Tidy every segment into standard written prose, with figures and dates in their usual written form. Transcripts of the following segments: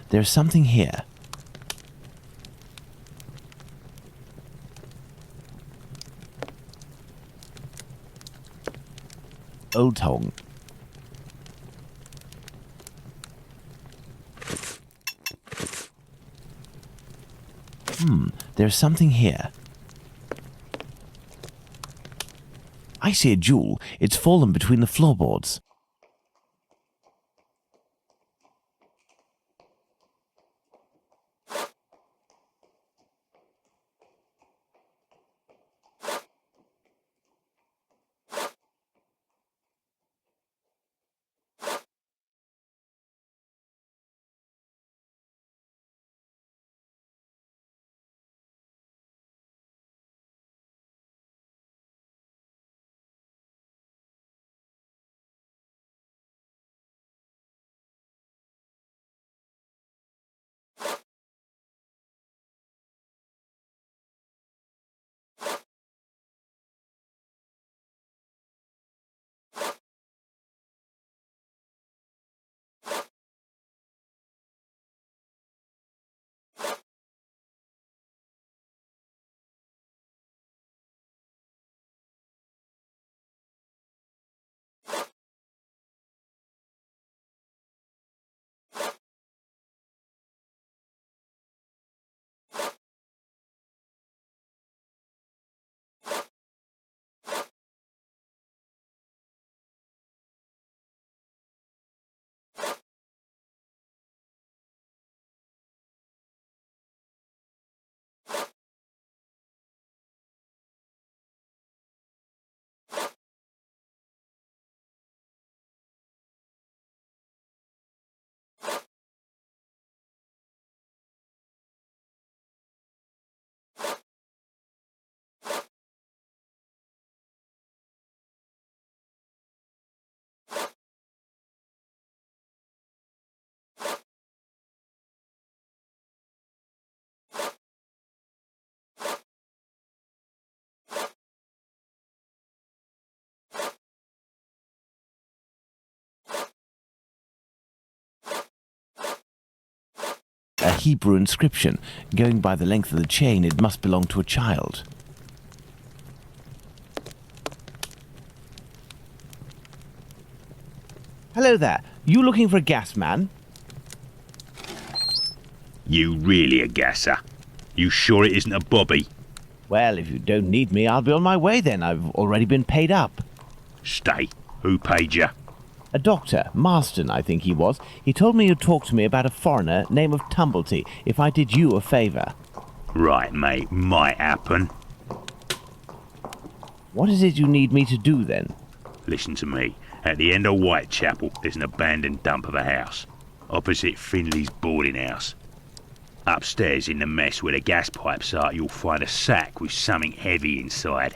There's something here. Old Tong. There's something here. I see a jewel. It's fallen between the floorboards. A Hebrew inscription. Going by the length of the chain, it must belong to a child. Hello there. You looking for a gas man? You really a gasser? You sure it isn't a bobby? Well, if you don't need me, I'll be on my way then. I've already been paid up. Stay. Who paid you? A doctor, Marston, I think he was. He told me you'd talk to me about a foreigner, name of Tumblety, if I did you a favour. Right, mate. Might happen. What is it you need me to do then? Listen to me. At the end of Whitechapel, there's an abandoned dump of a house. Opposite Findley's boarding house. Upstairs in the mess where the gas pipes are, you'll find a sack with something heavy inside.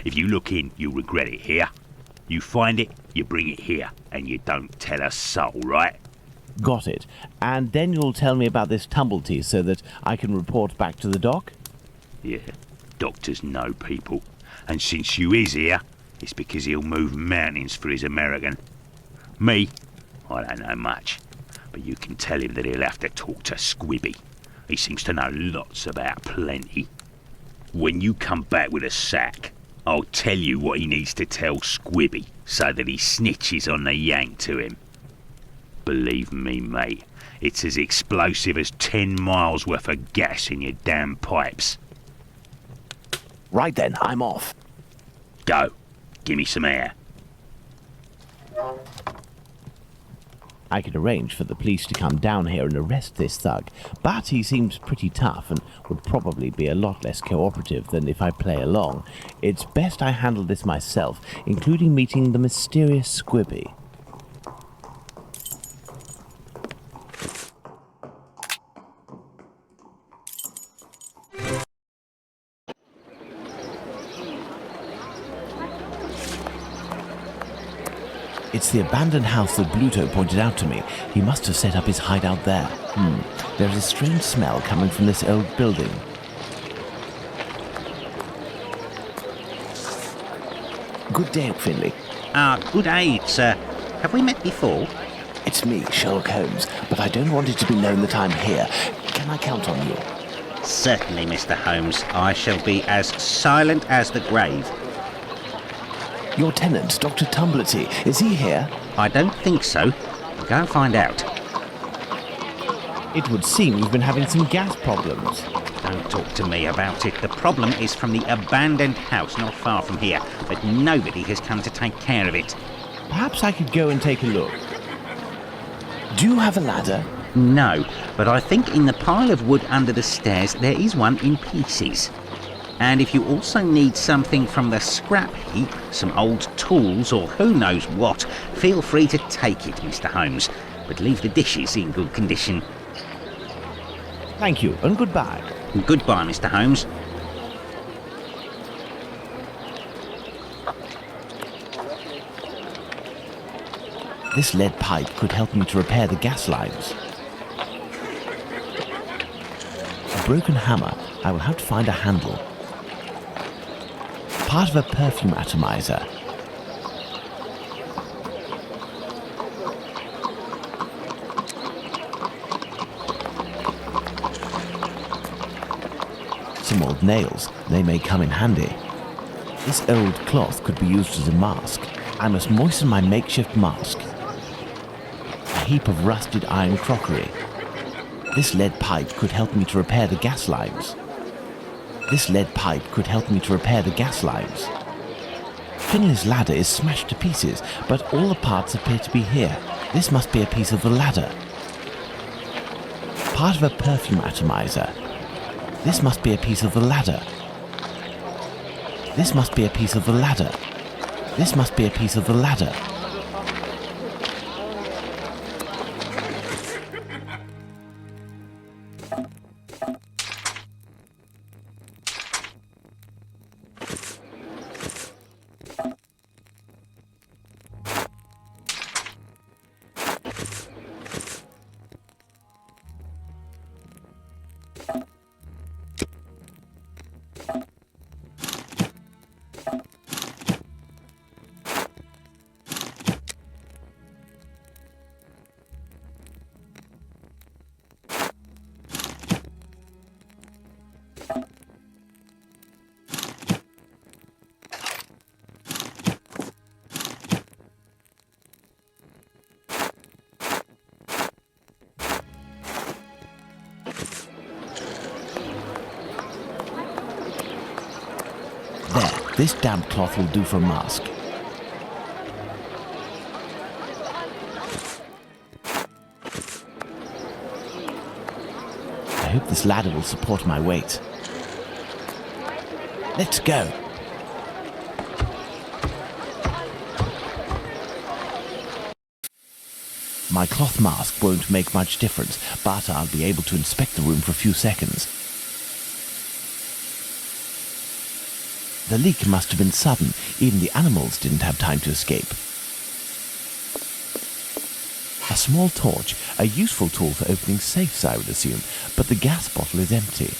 If you look in, you'll regret it here. You find it, you bring it here, and you don't tell a soul, right? Got it. And then you'll tell me about this Tumblety so that I can report back to the doc? Yeah, doctors know people. And since you is here, it's because he'll move mountains for his American. Me, I don't know much. But you can tell him that he'll have to talk to Squibby. He seems to know lots about plenty. When you come back with a sack, I'll tell you what he needs to tell Squibby so that he snitches on the yank to him. Believe me, mate, it's as explosive as 10 miles worth of gas in your damn pipes. Right then, I'm off. Go. Give me some air. I could arrange for the police to come down here and arrest this thug, but he seems pretty tough and would probably be a lot less cooperative than if I play along. It's best I handle this myself, including meeting the mysterious Squibby. It's the abandoned house that Bluto pointed out to me. He must have set up his hideout there. There's a strange smell coming from this old building. Good day, Finley. Good day, sir. Have we met before? It's me, Sherlock Holmes, but I don't want it to be known that I'm here. Can I count on you? Certainly, Mr. Holmes. I shall be as silent as the grave. Your tenant, Dr. Tumblety, is he here? I don't think so. Go and find out. It would seem you've been having some gas problems. Don't talk to me about it. The problem is from the abandoned house not far from here, but nobody has come to take care of it. Perhaps I could go and take a look. Do you have a ladder? No, but I think in the pile of wood under the stairs there is one in pieces. And if you also need something from the scrap heap, some old tools or who knows what, feel free to take it, Mr. Holmes. But leave the dishes in good condition. Thank you, and goodbye. Goodbye, Mr. Holmes. This lead pipe could help me to repair the gas lines. A broken hammer, I will have to find a handle. Part of a perfume atomizer. Some old nails, they may come in handy. This old cloth could be used as a mask. I must moisten my makeshift mask. A heap of rusted iron crockery. This lead pipe could help me to repair the gas lines. This lead pipe could help me to repair the gas lines. Finley's ladder is smashed to pieces, but all the parts appear to be here. This must be a piece of the ladder. Part of a perfume atomizer. This must be a piece of the ladder. This must be a piece of the ladder. This must be a piece of the ladder. There, this damp cloth will do for a mask. I hope this ladder will support my weight. Let's go. My cloth mask won't make much difference, but I'll be able to inspect the room for a few seconds. The leak must have been sudden. Even the animals didn't have time to escape. A small torch, a useful tool for opening safes, I would assume, but the gas bottle is empty.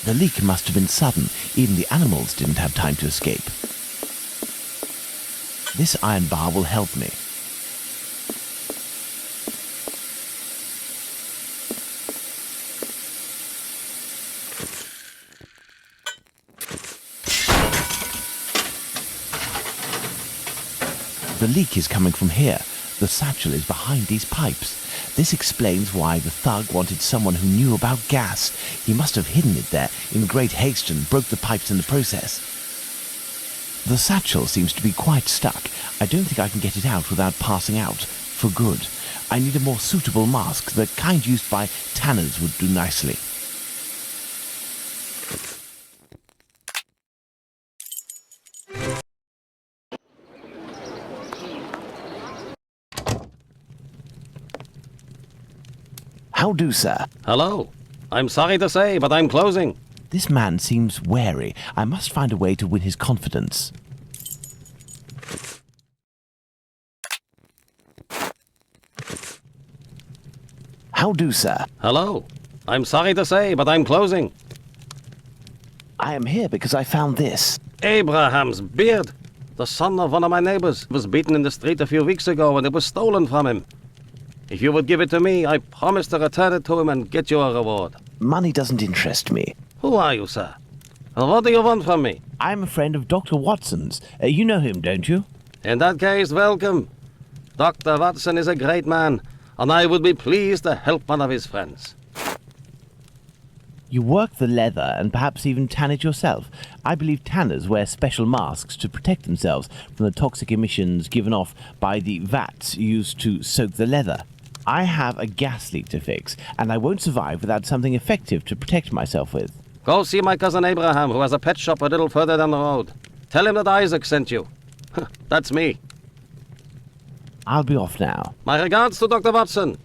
The leak must have been sudden. Even the animals didn't have time to escape. This iron bar will help me. The leak is coming from here. The satchel is behind these pipes. This explains why the thug wanted someone who knew about gas. He must have hidden it there in great haste and broke the pipes in the process. The satchel seems to be quite stuck. I don't think I can get it out without passing out. For good. I need a more suitable mask. The kind used by tanners would do nicely. How do, sir? Hello. I'm sorry to say, but I'm closing. This man seems wary. I must find a way to win his confidence. How do, sir? Hello. I'm sorry to say, but I'm closing. I am here because I found this. Abraham's beard. The son of one of my neighbors was beaten in the street a few weeks ago and it was stolen from him. If you would give it to me, I promise to return it to him and get you a reward. Money doesn't interest me. Who are you, sir? And what do you want from me? I'm a friend of Dr. Watson's. You know him, don't you? In that case, welcome. Dr. Watson is a great man, and I would be pleased to help one of his friends. You work the leather and perhaps even tan it yourself. I believe tanners wear special masks to protect themselves from the toxic emissions given off by the vats used to soak the leather. I have a gas leak to fix, and I won't survive without something effective to protect myself with. Go see my cousin Abraham, who has a pet shop a little further down the road. Tell him that Isaac sent you. That's me. I'll be off now. My regards to Dr. Watson.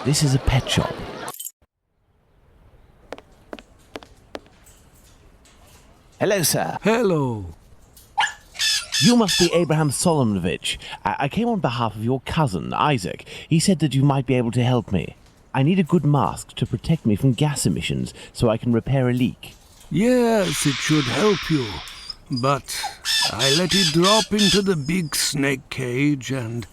This is a pet shop. Hello, sir. Hello. You must be Abraham Solomonovich. I came on behalf of your cousin, Isaac. He said that you might be able to help me. I need a good mask to protect me from gas emissions so I can repair a leak. Yes, it should help you. But I let it drop into the big snake cage and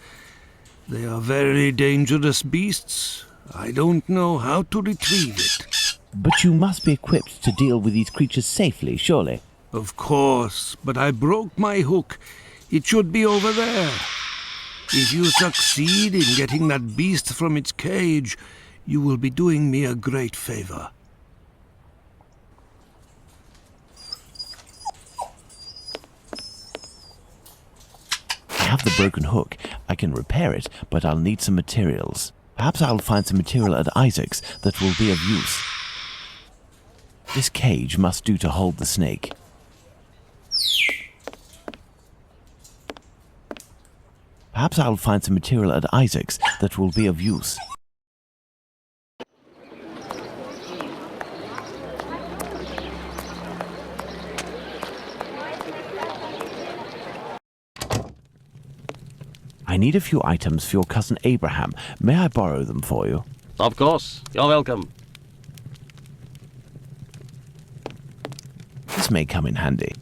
they are very dangerous beasts. I don't know how to retrieve it. But you must be equipped to deal with these creatures safely, surely. Of course, but I broke my hook. It should be over there. If you succeed in getting that beast from its cage, you will be doing me a great favor. I have the broken hook. I can repair it, but I'll need some materials. Perhaps I'll find some material at Isaac's that will be of use. This cage must do to hold the snake. Perhaps I'll find some material at Isaac's that will be of use. I need a few items for your cousin Abraham. May I borrow them for you? Of course. You're welcome. This may come in handy.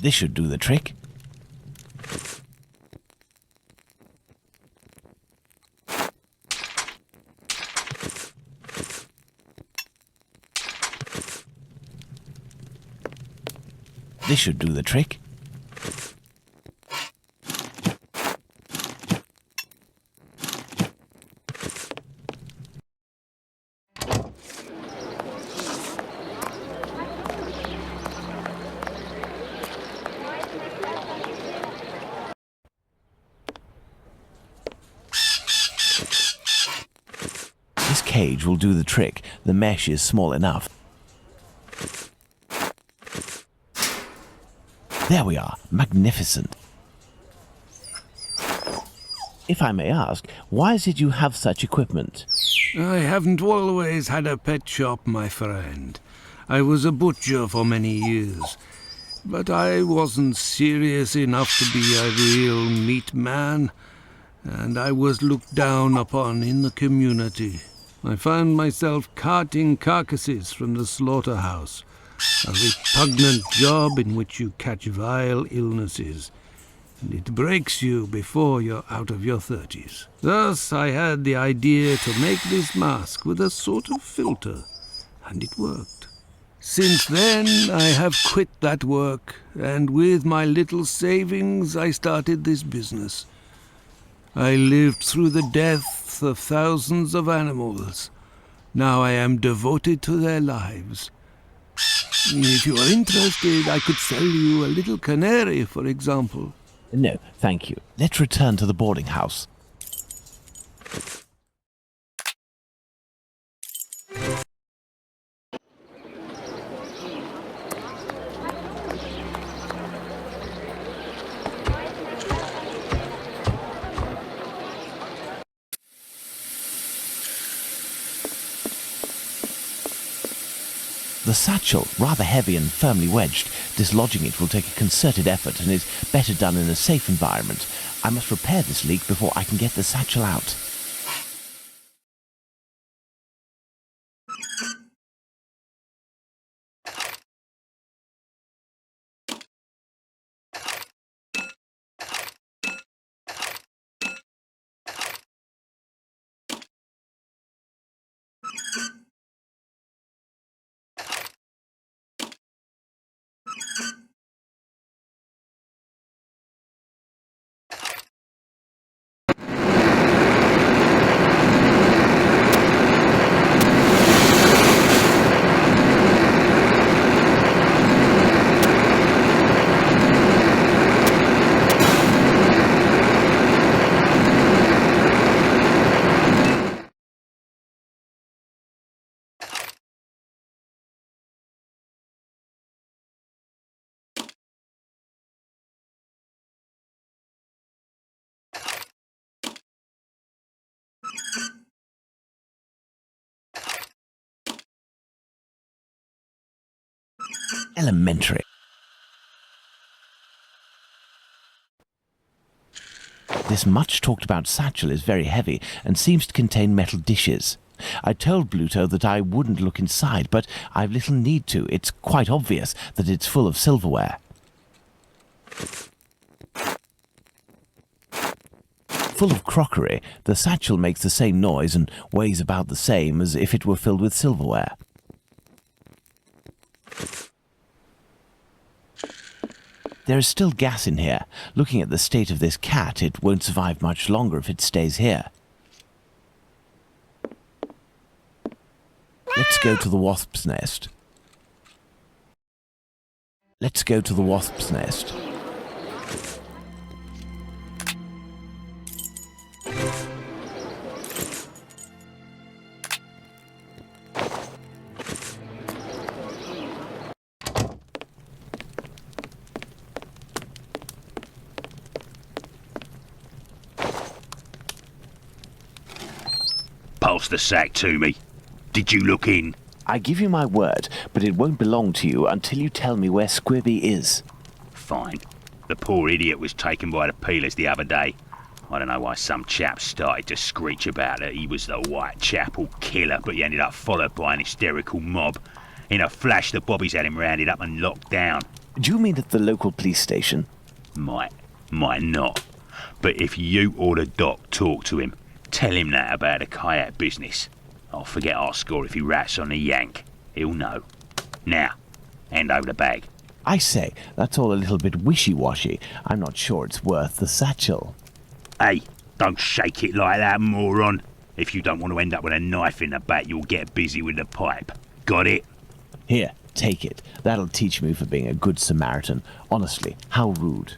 This should do the trick. This should do the trick. This cage will do the trick. The mesh is small enough. There we are. Magnificent. If I may ask, why is it you have such equipment? I haven't always had a pet shop, my friend. I was a butcher for many years. But I wasn't serious enough to be a real meat man, and I was looked down upon in the community. I found myself carting carcasses from the slaughterhouse, a repugnant job in which you catch vile illnesses, and it breaks you before you're out of your 30s. Thus I had the idea to make this mask with a sort of filter, and it worked. Since then I have quit that work, and with my little savings I started this business. I lived through the deaths of thousands of animals. Now I am devoted to their lives. If you are interested, I could sell you a little canary, for example. No, thank you. Let's return to the boarding house. The satchel, rather heavy and firmly wedged. Dislodging it will take a concerted effort and is better done in a safe environment. I must repair this leak before I can get the satchel out. Elementary. This much talked about satchel is very heavy and seems to contain metal dishes. I told Bluto that I wouldn't look inside, but I've little need to. It's quite obvious that it's full of silverware. Full of crockery, the satchel makes the same noise and weighs about the same as if it were filled with silverware. There is still gas in here. Looking at the state of this cat, it won't survive much longer if it stays here. Let's go to the wasp's nest. Let's go to the wasp's nest. Pass the sack to me. Did you look in? I give you my word, but it won't belong to you until you tell me where Squibby is. Fine. The poor idiot was taken by the peelers the other day. I don't know why some chap started to screech about it. He was the Whitechapel killer, but he ended up followed by an hysterical mob. In a flash, the bobbies had him rounded up and locked down. Do you mean at the local police station? Might not. But if you or the doc talk to him, tell him that about the kayak business. I'll forget our score if he rats on the yank. He'll know. Now, hand over the bag. I say, that's all a little bit wishy-washy. I'm not sure it's worth the satchel. Hey, don't shake it like that, moron. If you don't want to end up with a knife in the back, you'll get busy with the pipe. Got it? Here, take it. That'll teach me for being a good Samaritan. Honestly, how rude.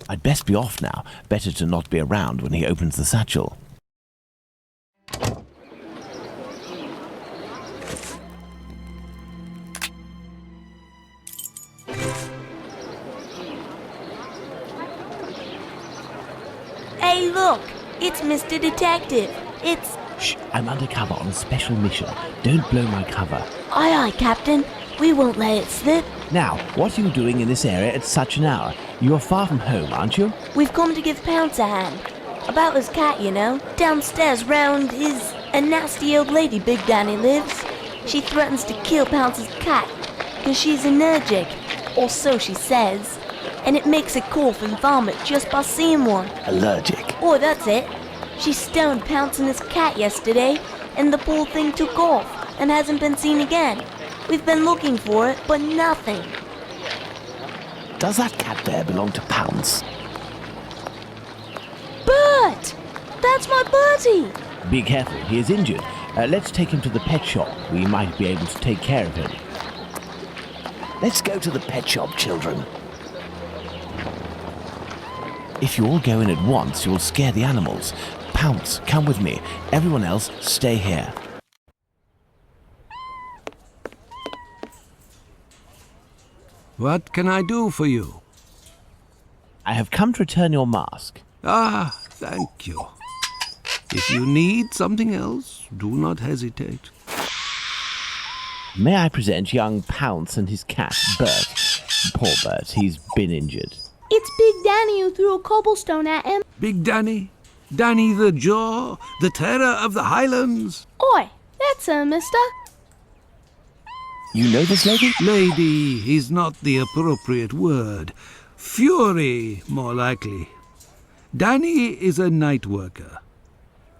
I'd best be off now. Better to not be around when he opens the satchel. Hey, look! It's Mr. Detective. It's... Shh, I'm undercover on a special mission. Don't blow my cover. Aye, aye, Captain. We won't let it slip. Now, what are you doing in this area at such an hour? You're far from home, aren't you? We've come to give Pounce a hand. About his cat, you know. Downstairs round is a nasty old lady Big Danny lives. She threatens to kill Pounce's cat, because she's allergic, or so she says. And it makes it cough and vomit just by seeing one. Allergic? Oh, that's it. She stoned Pounce and his cat yesterday, and the poor thing took off, and hasn't been seen again. We've been looking for it, but nothing. Does that cat there belong to Pounce? Bert! That's my Bertie! Be careful, he is injured. Let's take him to the pet shop. We might be able to take care of him. Let's go to the pet shop, children. If you all go in at once, you'll scare the animals. Pounce, come with me. Everyone else, stay here. What can I do for you? I have come to return your mask. Ah, thank you. If you need something else, do not hesitate. May I present young Pounce and his cat, Bert? Poor Bert, he's been injured. It's Big Danny who threw a cobblestone at him. Big Danny? Danny the Jaw? The terror of the Highlands? Oi, that's her, mister. You know this lady? Lady is not the appropriate word. Fury, more likely. Danny is a night worker.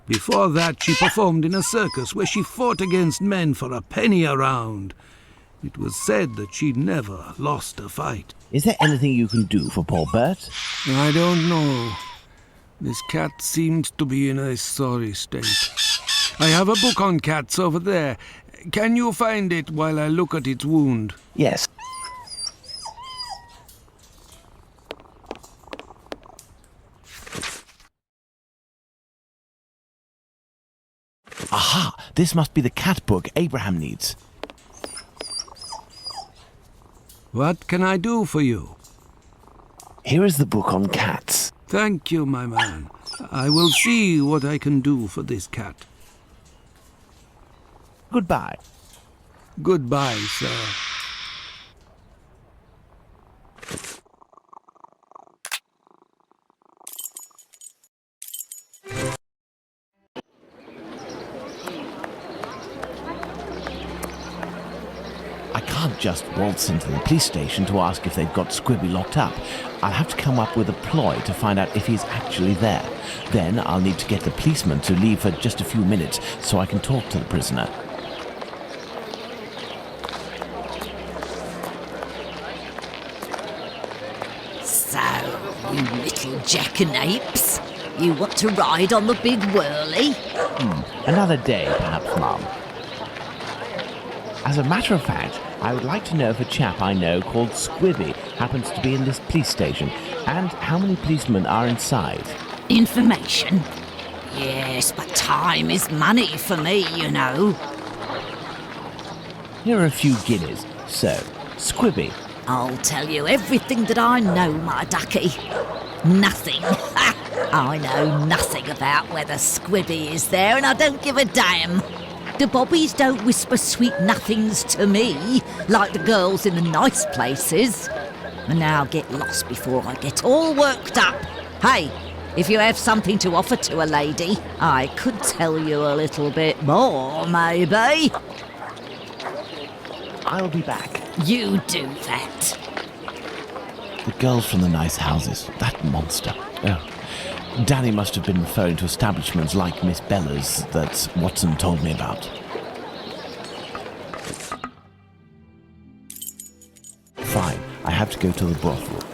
Before that, she performed in a circus where she fought against men for a penny a round. It was said that she never lost a fight. Is there anything you can do for poor Bert? I don't know. This cat seems to be in a sorry state. I have a book on cats over there. Can you find it while I look at its wound? Yes. Aha! This must be the cat book Abraham needs. What can I do for you? Here is the book on cats. Thank you, my man. I will see what I can do for this cat. Goodbye. Goodbye, sir. I can't just waltz into the police station to ask if they've got Squibby locked up. I'll have to come up with a ploy to find out if he's actually there. Then I'll need to get the policeman to leave for just a few minutes so I can talk to the prisoner. So, you little jackanapes, you want to ride on the big whirly? Another day, perhaps, Mum. As a matter of fact, I would like to know if a chap I know called Squibby happens to be in this police station, and how many policemen are inside. Information? Yes, but time is money for me, you know. Here are a few guineas. So, Squibby. I'll tell you everything that I know, my ducky. Nothing. I know nothing about whether Squibby is there, and I don't give a damn. The bobbies don't whisper sweet nothings to me, like the girls in the nice places. And now get lost before I get all worked up. Hey, if you have something to offer to a lady, I could tell you a little bit more, maybe. I'll be back. You do that. The girls from the nice houses. That monster. Oh. Danny must have been referring to establishments like Miss Bella's that Watson told me about. Fine, I have to go to the brothel.